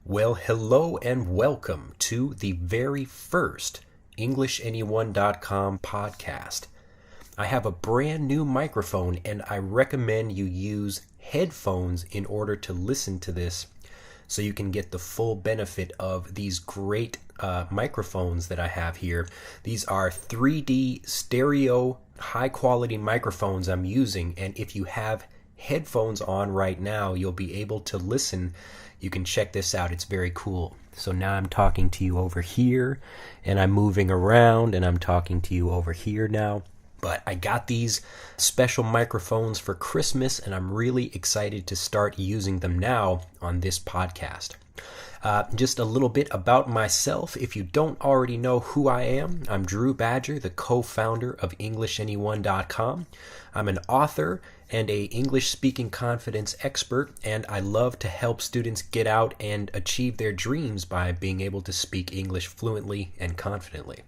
Well, hello and welcome to the very first EnglishAnyone.com podcast. I have a brand new microphone and I recommend you use headphones in order to listen to this so you can get the full benefit of these great microphones that I have here. These are 3D stereo high quality microphones I'm using, and if you have headphones on right now, you'll be able to listen. You can check this out. It's very cool. So now I'm talking to you over here, and I'm moving around, and I'm talking to you over here now. But I got these special microphones for Christmas, and I'm really excited to start using them now on this podcast. Just a little bit about myself. If you don't already know who I am, I'm Drew Badger, the co-founder of EnglishAnyone.com. I'm an author and a English-speaking confidence expert, and I love to help students get out and achieve their dreams by being able to speak English fluently and confidently.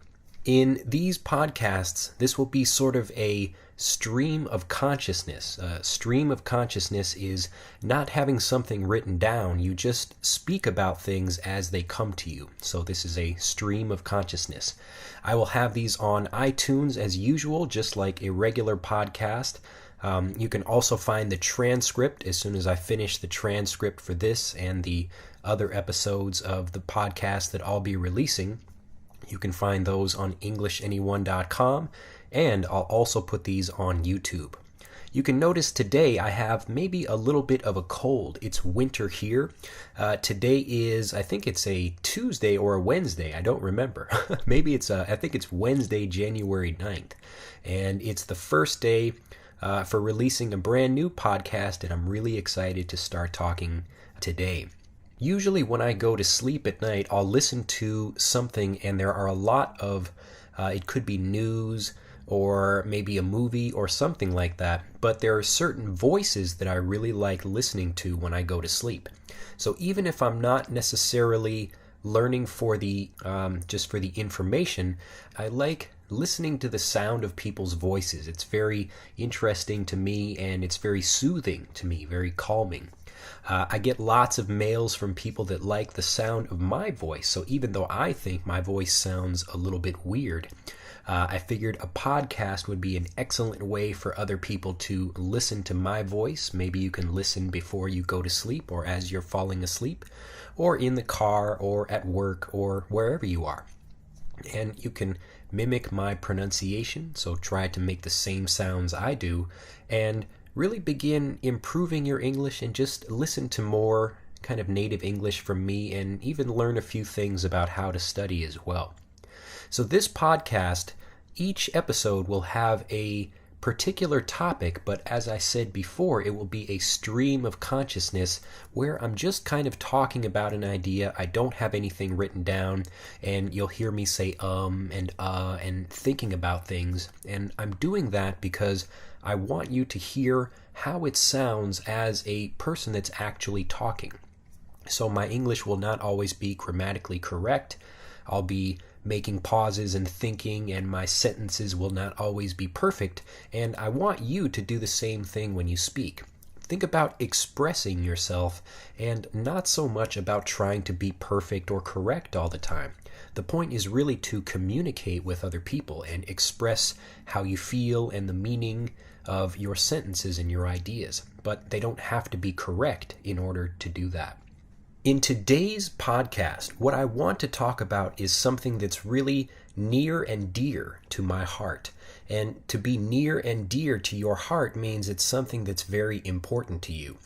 In these podcasts, this will be sort of a stream of consciousness. A stream of consciousness is not having something written down. You just speak about things as they come to you. So this is a stream of consciousness. I will have these on iTunes as usual, just like a regular podcast. You can also find the transcript as soon as I finish the transcript for this and the other episodes of the podcast that I'll be releasing. You can find those on EnglishAnyone.com, and I'll also put these on YouTube. You can notice today I have maybe a little bit of a cold. It's winter here. Today is, I think it's a Tuesday or a Wednesday. I don't remember. Maybe I think it's Wednesday, January 9th. And it's the first day for releasing a brand new podcast, and I'm really excited to start talking today. Usually when I go to sleep at night, I'll listen to something, and there are a lot of, it could be news or maybe a movie or something like that, but there are certain voices that I really like listening to when I go to sleep. So even if I'm not necessarily learning for the, just for the information, I like listening to the sound of people's voices. It's very interesting to me, and it's very soothing to me, very calming. I get lots of mails from people that like the sound of my voice, so even though I think my voice sounds a little bit weird, I figured a podcast would be an excellent way for other people to listen to my voice. Maybe you can listen before you go to sleep, or as you're falling asleep, or in the car, or at work, or wherever you are. And you can mimic my pronunciation, so try to make the same sounds I do, and really begin improving your English and just listen to more kind of native English from me, and even learn a few things about how to study as well. So this podcast, each episode will have a particular topic, but as I said before, it will be a stream of consciousness where I'm just kind of talking about an idea. I don't have anything written down, and you'll hear me say and thinking about things, and I'm doing that because I want you to hear how it sounds as a person that's actually talking. So my English will not always be grammatically correct. I'll be making pauses and thinking, and my sentences will not always be perfect, and I want you to do the same thing when you speak. Think about expressing yourself, and not so much about trying to be perfect or correct all the time. The point is really to communicate with other people and express how you feel and the meaning of your sentences and your ideas, but they don't have to be correct in order to do that. In today's podcast, what I want to talk about is something that's really near and dear to my heart. And to be near and dear to your heart means it's something that's very important to you.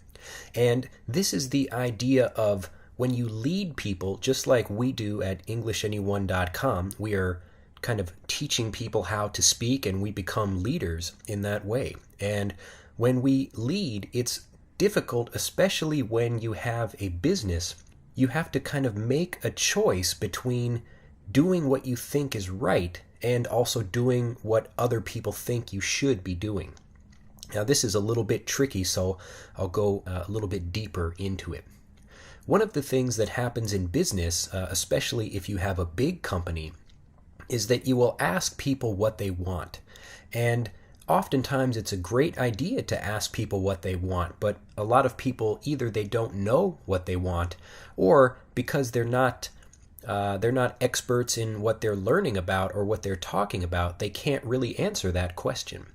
And this is the idea of when you lead people, just like we do at EnglishAnyone.com, we are kind of teaching people how to speak, and we become leaders in that way. And when we lead, it's difficult, especially when you have a business. You have to kind of make a choice between doing what you think is right and also doing what other people think you should be doing. Now, this is a little bit tricky, so I'll go a little bit deeper into it. One of the things that happens in business, especially if you have a big company, is that you will ask people what they want. And oftentimes it's a great idea to ask people what they want, but a lot of people either they don't know what they want, or because they're not experts in what they're learning about or what they're talking about, they can't really answer that question.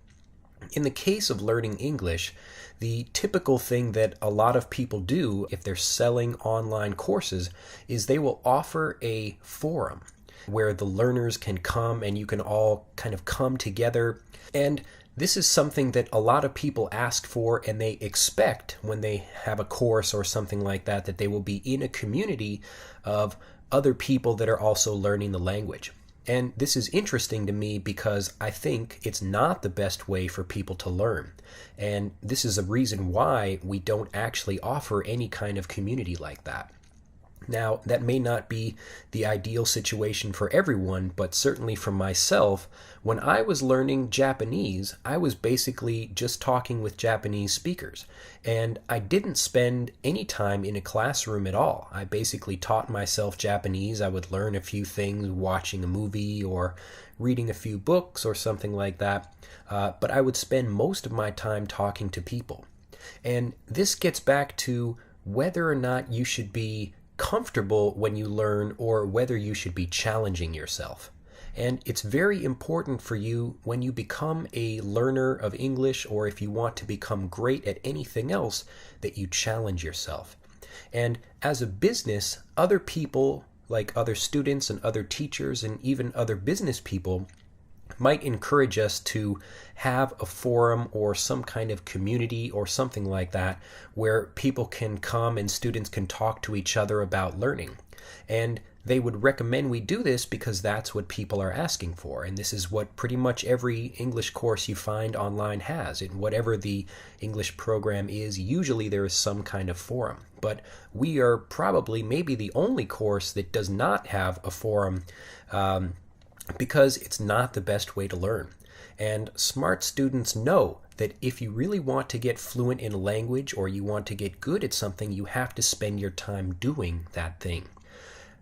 In the case of learning English, the typical thing that a lot of people do if they're selling online courses is they will offer a forum where the learners can come and you can all kind of come together. And this is something that a lot of people ask for, and they expect when they have a course or something like that, that they will be in a community of other people that are also learning the language. And this is interesting to me because I think it's not the best way for people to learn. And this is a reason why we don't actually offer any kind of community like that. Now, that may not be the ideal situation for everyone, but certainly for myself, when I was learning Japanese, I was basically just talking with Japanese speakers. And I didn't spend any time in a classroom at all. I basically taught myself Japanese. I would learn a few things watching a movie or reading a few books or something like that. But I would spend most of my time talking to people. And this gets back to whether or not you should be comfortable when you learn or whether you should be challenging yourself. And it's very important for you when you become a learner of English, or if you want to become great at anything else, that you challenge yourself. And as a business, other people, like other students and other teachers and even other business people, might encourage us to have a forum or some kind of community or something like that where people can come and students can talk to each other about learning. And they would recommend we do this because that's what people are asking for. And this is what pretty much every English course you find online has. In whatever the English program is, usually there is some kind of forum. But we are probably maybe the only course that does not have a forum, because it's not the best way to learn. And smart students know that if you really want to get fluent in a language or you want to get good at something, you have to spend your time doing that thing.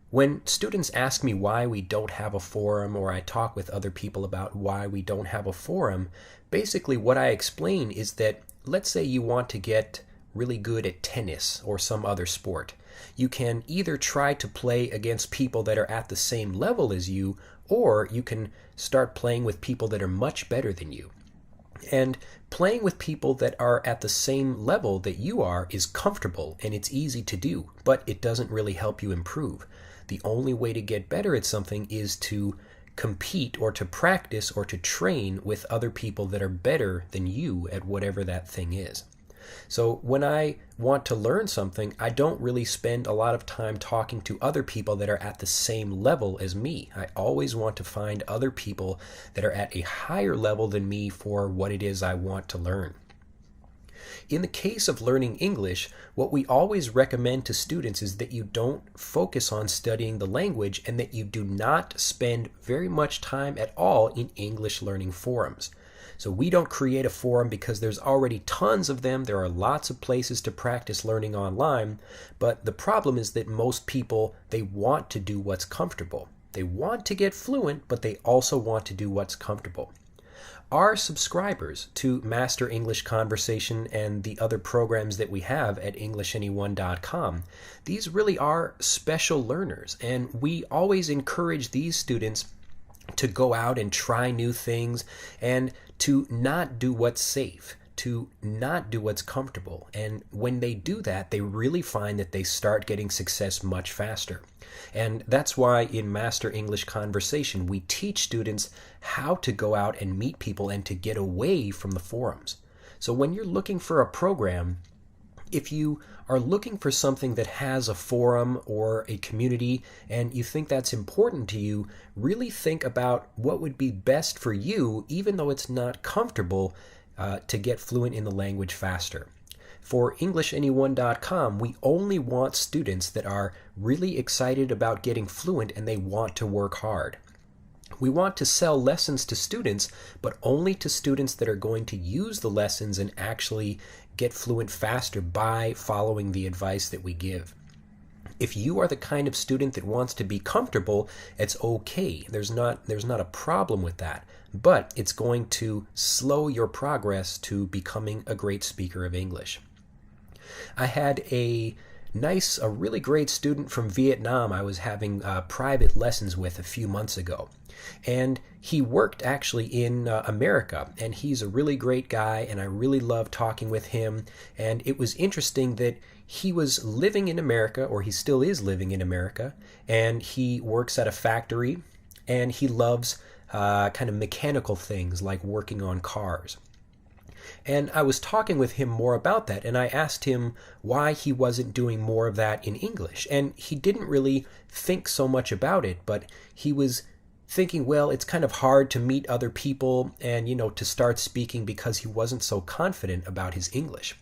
When students ask me why we don't have a forum, or I talk with other people about why we don't have a forum, basically what I explain is that, let's say you want to get really good at tennis or some other sport. You can either try to play against people that are at the same level as you, or you can start playing with people that are much better than you. And playing with people that are at the same level that you are is comfortable and it's easy to do, but it doesn't really help you improve. The only way to get better at something is to compete or to practice or to train with other people that are better than you at whatever that thing is. So when I want to learn something, I don't really spend a lot of time talking to other people that are at the same level as me. I always want to find other people that are at a higher level than me for what it is I want to learn. In the case of learning English, what we always recommend to students is that you don't focus on studying the language and that you do not spend very much time at all in English learning forums. So we don't create a forum because there's already tons of them. There are lots of places to practice learning online, but the problem is that most people, they want to do what's comfortable. They want to get fluent, but they also want to do what's comfortable. Our subscribers to Master English Conversation and the other programs that we have at EnglishAnyone.com, these really are special learners, and we always encourage these students to go out and try new things and to not do what's safe, to not do what's comfortable. And when they do that, they really find that they start getting success much faster. And that's why in Master English Conversation, we teach students how to go out and meet people and to get away from the forums. So when you're looking for a program, if you are looking for something that has a forum or a community and you think that's important to you, really think about what would be best for you, even though it's not comfortable, to get fluent in the language faster. For EnglishAnyone.com, we only want students that are really excited about getting fluent and they want to work hard. We want to sell lessons to students, but only to students that are going to use the lessons and actually get fluent faster by following the advice that we give. If you are the kind of student that wants to be comfortable, it's okay. There's not a problem with that. But it's going to slow your progress to becoming a great speaker of English. I had a really great student from Vietnam I was having private lessons with a few months ago. And he worked actually in America, and he's a really great guy, and I really loved talking with him. And it was interesting that he was living in America, or he still is living in America, and he works at a factory, and he loves kind of mechanical things like working on cars. And I was talking with him more about that, and I asked him why he wasn't doing more of that in English. And he didn't really think so much about it, but he was thinking, well, it's kind of hard to meet other people and, to start speaking because he wasn't so confident about his English.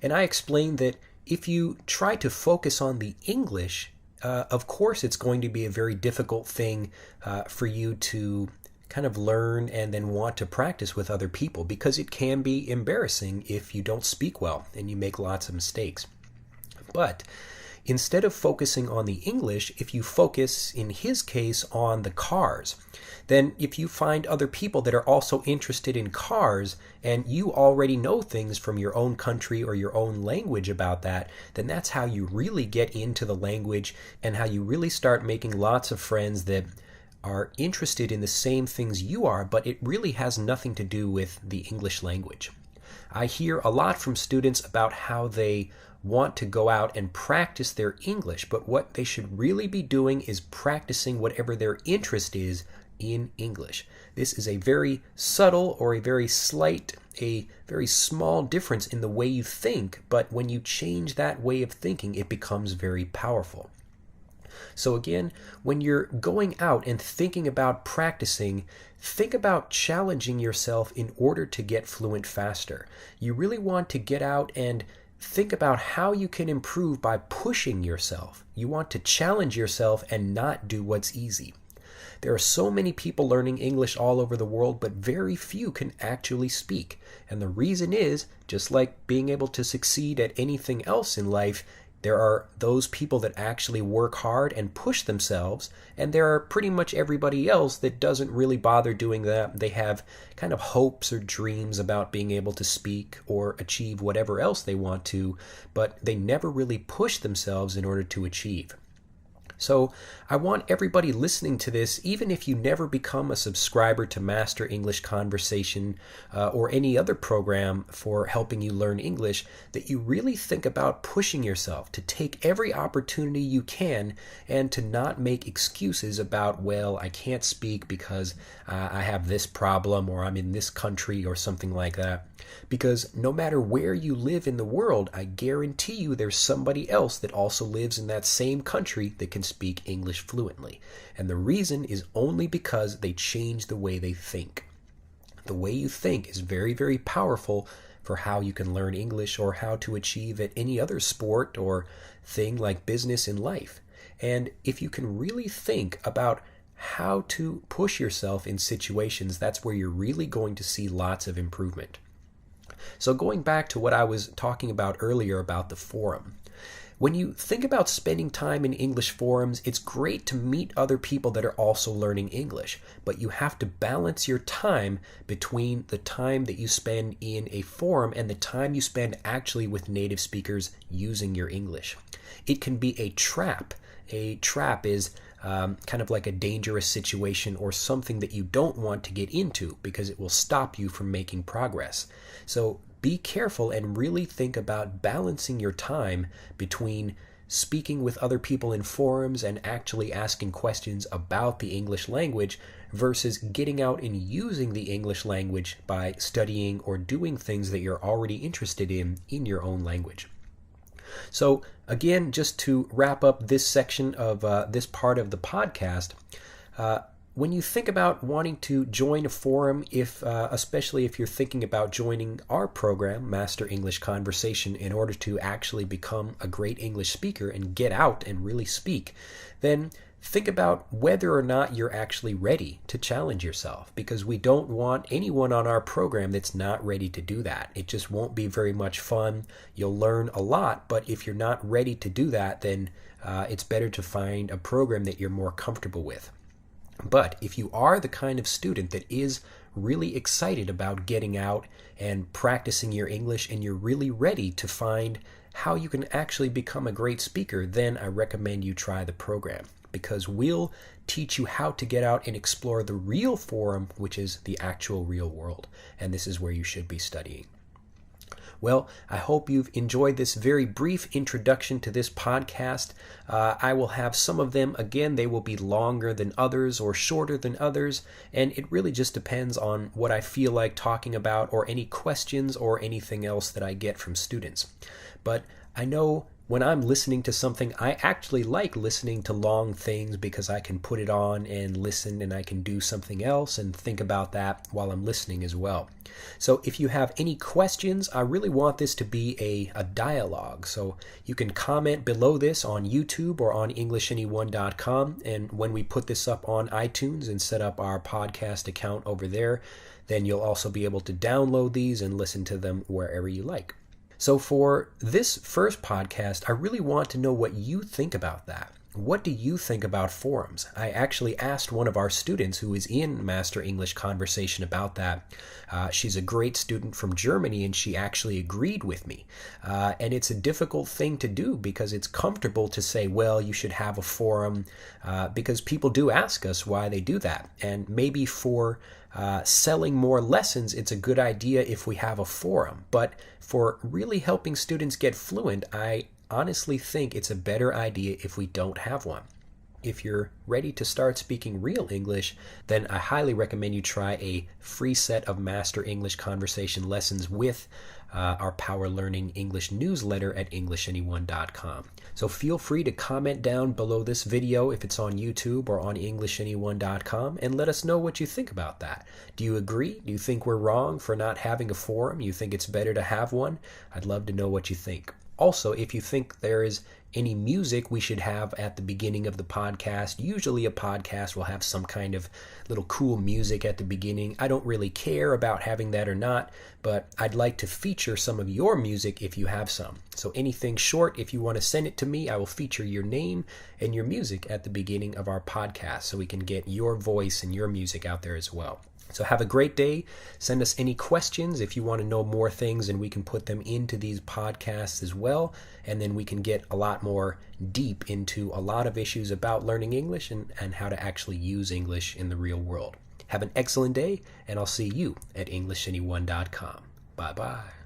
And I explained that if you try to focus on the English, of course it's going to be a very difficult thing for you to kind of learn and then want to practice with other people, because it can be embarrassing if you don't speak well and you make lots of mistakes. But instead of focusing on the English, if you focus, in his case, on the cars, then if you find other people that are also interested in cars and you already know things from your own country or your own language about that, then that's how you really get into the language and how you really start making lots of friends that are interested in the same things you are, but it really has nothing to do with the English language. I hear a lot from students about how they want to go out and practice their English, but what they should really be doing is practicing whatever their interest is in English. This is a very subtle or a very slight, a very small difference in the way you think, but when you change that way of thinking, it becomes very powerful. So again, when you're going out and thinking about practicing, think about challenging yourself in order to get fluent faster. You really want to get out and think about how you can improve by pushing yourself. You want to challenge yourself and not do what's easy. There are so many people learning English all over the world, but very few can actually speak. And the reason is, just like being able to succeed at anything else in life, there are those people that actually work hard and push themselves, and there are pretty much everybody else that doesn't really bother doing that. They have kind of hopes or dreams about being able to speak or achieve whatever else they want to, but they never really push themselves in order to achieve. So I want everybody listening to this, even if you never become a subscriber to Master English Conversation or any other program for helping you learn English, that you really think about pushing yourself to take every opportunity you can and to not make excuses about, well, I can't speak because I have this problem or I'm in this country or something like that. Because no matter where you live in the world, I guarantee you there's somebody else that also lives in that same country that can speak English fluently. And the reason is only because they change the way they think. The way you think is very, very powerful for how you can learn English or how to achieve at any other sport or thing like business in life. And if you can really think about how to push yourself in situations, that's where you're really going to see lots of improvement. So going back to what I was talking about earlier about the forum, when you think about spending time in English forums, it's great to meet other people that are also learning English, but you have to balance your time between the time that you spend in a forum and the time you spend actually with native speakers using your English. It can be a trap. A trap is kind of like a dangerous situation or something that you don't want to get into because it will stop you from making progress. So be careful and really think about balancing your time between speaking with other people in forums and actually asking questions about the English language versus getting out and using the English language by studying or doing things that you're already interested in your own language. So again, just to wrap up this section of this part of the podcast, when you think about wanting to join a forum, especially if you're thinking about joining our program, Master English Conversation, in order to actually become a great English speaker and get out and really speak, then think about whether or not you're actually ready to challenge yourself, because we don't want anyone on our program that's not ready to do that. It just won't be very much fun. You'll learn a lot, but if you're not ready to do that, then it's better to find a program that you're more comfortable with. But if you are the kind of student that is really excited about getting out and practicing your English, and you're really ready to find how you can actually become a great speaker, then I recommend you try the program, because we'll teach you how to get out and explore the real forum, which is the actual real world. And this is where you should be studying. Well, I hope you've enjoyed this very brief introduction to this podcast. I will have some of them, again, they will be longer than others or shorter than others, and it really just depends on what I feel like talking about, or any questions or anything else that I get from students. But I know when I'm listening to something, I actually like listening to long things, because I can put it on and listen, and I can do something else and think about that while I'm listening as well. So if you have any questions, I really want this to be a dialogue. So you can comment below this on YouTube or on EnglishAnyone.com. And when we put this up on iTunes and set up our podcast account over there, then you'll also be able to download these and listen to them wherever you like. So for this first podcast, I really want to know what you think about that. What do you think about forums? I actually asked one of our students who is in Master English Conversation about that. She's a great student from Germany, and she actually agreed with me. And it's a difficult thing to do, because it's comfortable to say, well, you should have a forum, because people do ask us why they do that. And maybe for selling more lessons, it's a good idea if we have a forum. But for really helping students get fluent, I honestly think it's a better idea if we don't have one. If you're ready to start speaking real English, then I highly recommend you try a free set of Master English Conversation lessons with our Power Learning English newsletter at EnglishAnyone.com. So feel free to comment down below this video if it's on YouTube or on EnglishAnyone.com, and let us know what you think about that. Do you agree? Do you think we're wrong for not having a forum? You think it's better to have one? I'd love to know what you think. Also, if you think there is any music we should have at the beginning of the podcast, usually a podcast will have some kind of little cool music at the beginning. I don't really care about having that or not, but I'd like to feature some of your music if you have some. So anything short, if you want to send it to me, I will feature your name and your music at the beginning of our podcast, so we can get your voice and your music out there as well. So have a great day. Send us any questions if you want to know more things, and we can put them into these podcasts as well. And then we can get a lot more deep into a lot of issues about learning English and how to actually use English in the real world. Have an excellent day, and I'll see you at EnglishAnyone.com. Bye-bye.